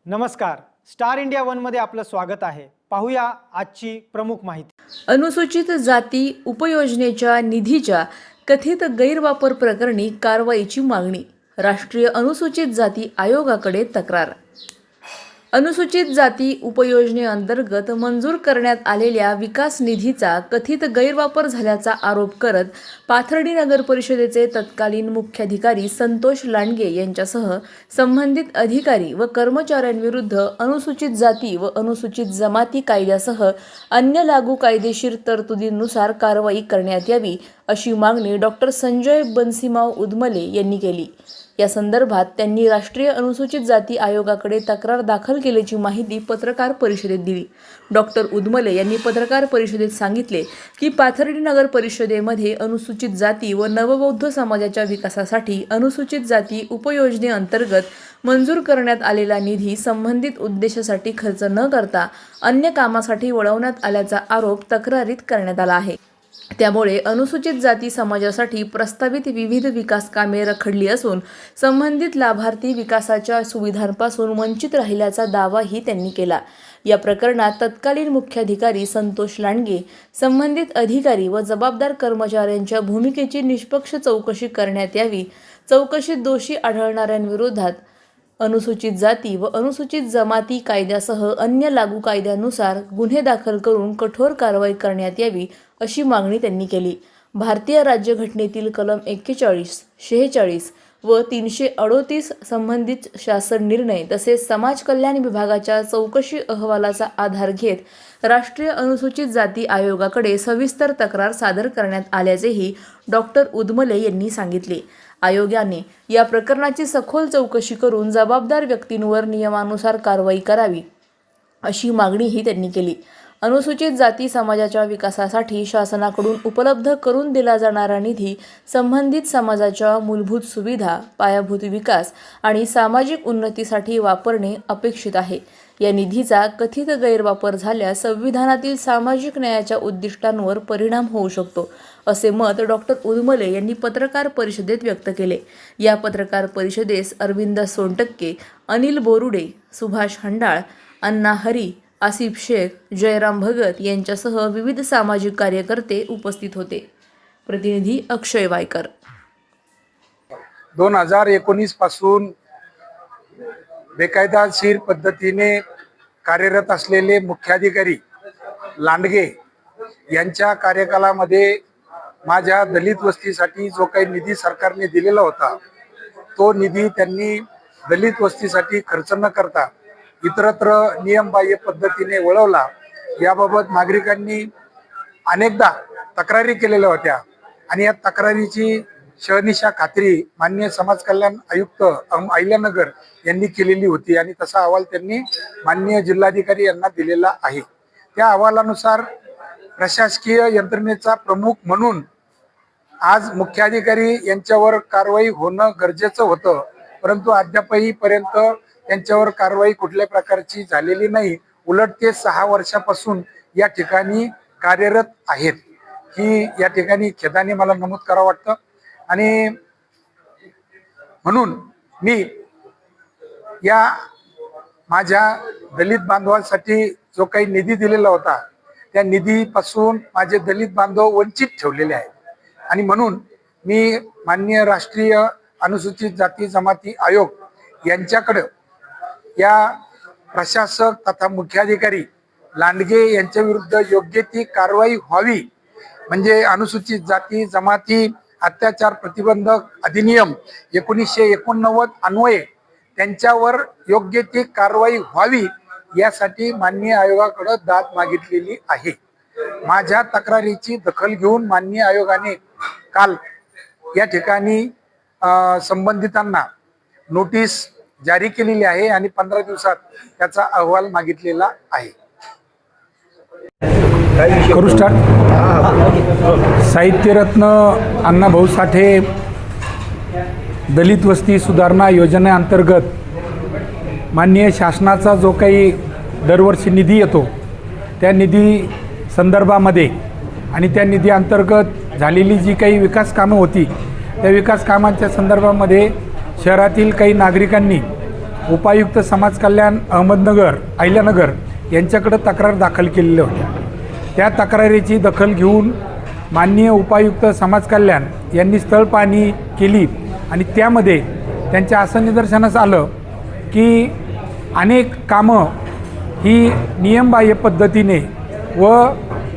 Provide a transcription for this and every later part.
नमस्कार, star India one मध्ये आपलं स्वागत आहे। पाहूया आजची प्रमुख माहिती। अनुसूचित जाती उपयोजनेच्या निधीच्या कथित गैरवापर प्रकरणी कारवाईची मागणी। राष्ट्रीय अनुसूचित जाती आयोगाकडे तक्रार। अनुसूचित जाती उपयोजनेअंतर्गत मंजूर करण्यात आलेल्या विकास निधीचा कथित गैरवापर झाल्याचा आरोप करत पाथर्डी नगर परिषदेचे तत्कालीन मुख्याधिकारी संतोष लांडगे यांच्यासह संबंधित अधिकारी व कर्मचाऱ्यांविरुद्ध अनुसूचित जाती व अनुसूचित जमाती कायद्यासह अन्य लागू कायदेशीर तरतुदींनुसार कारवाई करण्यात यावी अशी मागणी डॉक्टर संजय बन्सीमाव उदमले यांनी केली। या संदर्भात त्यांनी राष्ट्रीय अनुसूचित जाती आयोगाकडे तक्रार दाखल केल्याची माहिती पत्रकार परिषदेत दिली। डॉक्टर उदमले यांनी पत्रकार परिषदेत सांगितले की पाथर्डी नगर परिषदेमध्ये अनुसूचित जाती व नवबौद्ध समाजाच्या विकासासाठी अनुसूचित जाती उपयोजनेअंतर्गत मंजूर करण्यात आलेला निधी संबंधित उद्देशासाठी खर्च न करता अन्य कामासाठी वळवण्यात आल्याचा आरोप तक्रारीत करण्यात आला आहे। त्यामुळे अनुसूचित जाती समाजासाठी प्रस्तावित विविध विकास कामे रखडली असून संबंधित लाभार्थी विकासाच्या सुविधांपासून वंचित राहिल्याचा दावाही त्यांनी केला। या प्रकरणात तत्कालीन मुख्याधिकारी संतोष लांडगे, संबंधित अधिकारी व जबाबदार कर्मचाऱ्यांच्या भूमिकेची निष्पक्ष चौकशी करण्यात यावी। चौकशीत दोषी आढळणाऱ्यांविरोधात अनुसूचित जाती व अनुसूचित जमाती कायद्यासह अन्य लागू कायद्यानुसार गुन्हे दाखल करून कठोर कारवाई करण्यात यावी अशी मागणी त्यांनी केली। भारतीय राज्यघटनेतील कलम 41, 46 व 338 संबंधित शासन निर्णय तसेच समाज कल्याण विभागाच्या चौकशी अहवालाचा आधार घेत राष्ट्रीय अनुसूचित जाती आयोगाकडे सविस्तर तक्रार सादर करण्यात आल्याचेही डॉक्टर उदमले यांनी सांगितले। आयोगाने या प्रकरणाची सखोल चौकशी करून जबाबदार व्यक्तींवर नियमानुसार कारवाई करावी अशी मागणीही त्यांनी केली। अनुसूचित जाती समाजाच्या विकासासाठी शासनाकडून उपलब्ध करून दिला जाणारा निधी संबंधित समाजाच्या मूलभूत सुविधा, पायाभूत विकास आणि सामाजिक उन्नतीसाठी वापरणे अपेक्षित आहे। या निधीचा कथित गैरवापर झाल्यास संविधानातील सामाजिक न्यायाच्या उद्दिष्टांवर परिणाम होऊ शकतो असे मत डॉक्टर उदमले यांनी पत्रकार परिषदेत व्यक्त केले। या पत्रकार परिषदेस अरविंद सोनटक्के, अनिल बोरुडे, सुभाष हंडाळ, अण्णा हरी, आसिफ शेख, जयराम भगत यांच्यासह विविध सामाजिक कार्यकर्ते उपस्थित होते। प्रतिनिधी अक्षय वायकर। 2019 पासून बेकायदेशीर पद्धतीने कार्यरत असलेले मुख्याधिकारी लांडगे यांच्या कार्यकालामध्ये माझ्या दलित वस्तीसाठी जो काही निधी सरकारने दिलेला होता तो निधी त्यांनी दलित वस्तीसाठी खर्च न करता इतरत्र नियमबाह्य पद्धतीने वळवला। याबाबत नागरिकांनी अनेकदा तक्रारी केलेल्या होत्या आणि या तक्रारीची शहनिशा खात्री माननीय समाज कल्याण आयुक्त अहिल्यानगर यांनी केलेली होती आणि तसा अहवाल त्यांनी माननीय जिल्हाधिकारी यांना दिलेला आहे। त्या अहवालानुसार प्रशासकीय यंत्रणेचा प्रमुख म्हणून आज मुख्याधिकारी यांच्यावर कारवाई होणं गरजेचं होतं, परंतु अद्यापही पर्यंत त्यांच्यावर कारवाई कुठल्या प्रकारची झालेली नाही। उलट ते 6 वर्षापासून या ठिकाणी कार्यरत आहेत ही या ठिकाणी खेदाने मला नमूद करावं वाटतं। आणि म्हणून मी या माझ्या दलित बांधवांसाठी जो काही निधी दिलेला होता त्या निधीपासून माझे दलित बांधव वंचित ठेवलेले आहेत आणि म्हणून मी माननीय राष्ट्रीय अनुसूचित जाती जमाती आयोग यांच्याकडे या प्रशासक तथा मुख्याधिकारी लांडगे यांच्या विरुद्ध योग्य ती कारवाई व्हावी, म्हणजे अनुसूचित जाती जमाती अत्याचार प्रतिबंधक अधिनियम 1989 अन्वये त्यांच्यावर योग्य ती कारवाई व्हावी यासाठी माननीय आयोगाकडे दाद मागितलेली आहे। माझ्या तक्रारीची दखल घेऊन माननीय आयोगाने काल या ठिकाणी संबंधितांना नोटीस जारी केलेली आहे आणि 15 दिवसात त्याचा अहवाल मागितलेला आहे। करू स्टार्ट। साहित्यरत्न अण्णाभाऊ साठे दलित वस्ती सुधारणा योजनेअंतर्गत माननीय शासनाचा जो काही दरवर्षी निधी येतो त्या निधी संदर्भामध्ये आणि त्या निधी अंतर्गत झालेली जी काही विकास कामं होती त्या विकास कामांच्या संदर्भामध्ये शहरातील काही नागरिकांनी उपायुक्त समाज कल्याण अहमदनगर अहिल्यानगर यांच्याकडे तक्रार दाखल केलेल्या होत्या. त्या तक्रारीची दखल घेऊन माननीय उपायुक्त समाज कल्याण यांनी स्थळ पाहणी केली आणि त्यामध्ये त्यांच्या असं निदर्शनास आलं की अनेक कामं ही नियमबाह्य पद्धतीने व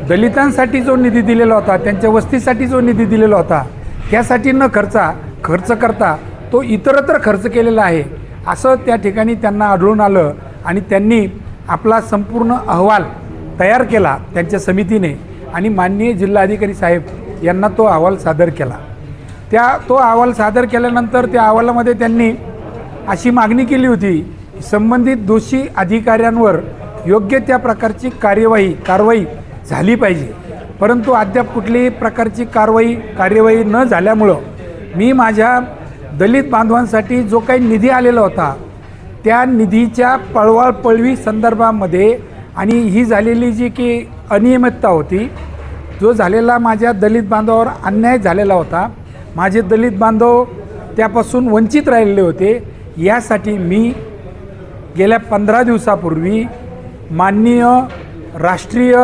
दलितांसाठी जो निधी दिलेला होता, त्यांच्या वस्तीसाठी जो निधी दिलेला होता, त्यासाठी न खर्च करता तो इतरत्र खर्च केलेला आहे असं त्या ठिकाणी त्यांना आढळून आलं आणि त्यांनी आपला संपूर्ण अहवाल तयार केला त्यांच्या समितीने आणि माननीय जिल्हाधिकारी साहेब यांना तो अहवाल सादर केला. तो अहवाल सादर केल्यानंतर त्या अहवालामध्ये त्यांनी अशी मागणी केली होती की संबंधित दोषी अधिकाऱ्यांवर योग्य त्या प्रकारची कारवाई झाली पाहिजे. परंतु अद्याप कुठलीही प्रकारची कार्यवाही न झाल्यामुळं मी माझ्या दलित बांधवांसाठी जो काही निधी आलेला होता त्या निधीच्या पळवापळवी संदर्भामध्ये आणि ही झालेली जी की अनियमितता होती, जो झालेला माझ्या दलित बांधवावर अन्याय झालेला होता, माझे दलित बांधव त्यापासून वंचित राहिलेले होते, यासाठी मी गेल्या 15 दिवसापूर्वी माननीय राष्ट्रीय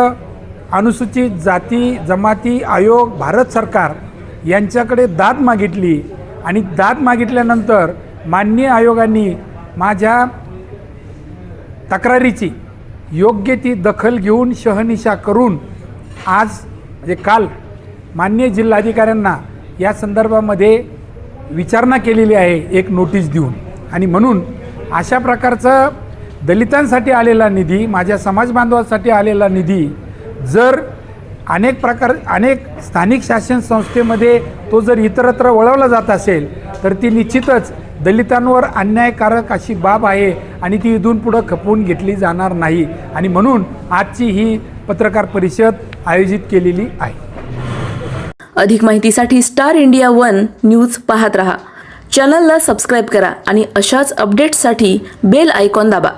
अनुसूचित जाती जमाती आयोग भारत सरकार यांच्याकडे दाद मागितली आणि दाद मागितल्यानंतर माननीय आयोगाने माझ्या तक्रारीची योग्य ती दखल घेऊन शहानिशा करून आज म्हणजे काल माननीय जिल्हाधिकाऱ्यांना या संदर्भामध्ये विचारणा केलेली आहे एक नोटीस देऊन. आणि म्हणून अशा प्रकारचा दलितांसाठी आलेला निधी, माझ्या समाज बांधवांसाठी आलेला निधी जर अनेक स्थानिक शासन संस्थेमध्ये तो जर इतरत्र वळवला जात असेल तर ती निश्चितच दलितांवर अन्यायकारक अशी बाब आहे आणि ती इथून पुढं खपवून घेतली जाणार नाही. आणि म्हणून आजची ही पत्रकार परिषद आयोजित केलेली आहे. अधिक माहितीसाठी स्टार इंडिया 1 न्यूज पाहत रहा. चॅनलला सबस्क्राईब करा आणि अशाच अपडेट्ससाठी बेल आयकॉन दाबा.